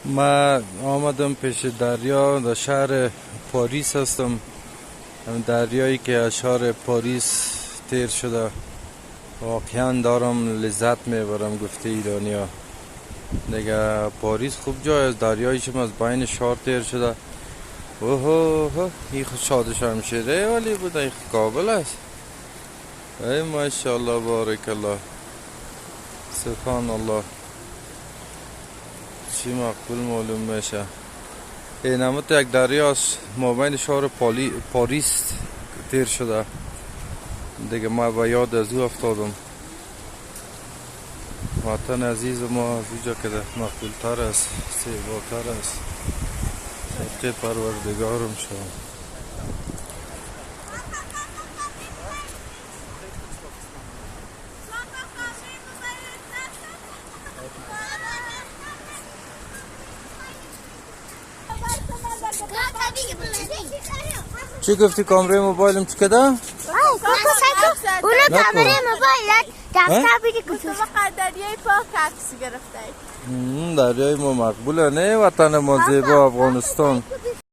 ما آمدم پیش دریا در شهر پاریس هستم. همین دریایی که از شهر پاریس تیر شده واقعا دارم لذت میبرم. گفته ایرانیا دیگه پاریس خوب جای است، دریایش از بین شهر تیر شده. اوه این خود شادش همشیره ولی بود، این کابل است. ای ماشاءالله بارک الله سبحان الله، چی مقبول معلوم میشه. این نمت یک دریاست مابین شهر پاریس تیر شده دیگه. ما با یاد از او افتادم. وطن عزیز ما از اینجا که مقبول تر است، زیباتر است. صدقه پروردگارم شد. چی گفتی کامره موبایلم چی کده؟ اونو کامره موبایلت دفتر بیدی کتوش دریای پاک عکس گرفته. دریای ما مقبوله نه؟ وطن ما زیبا افغانستان.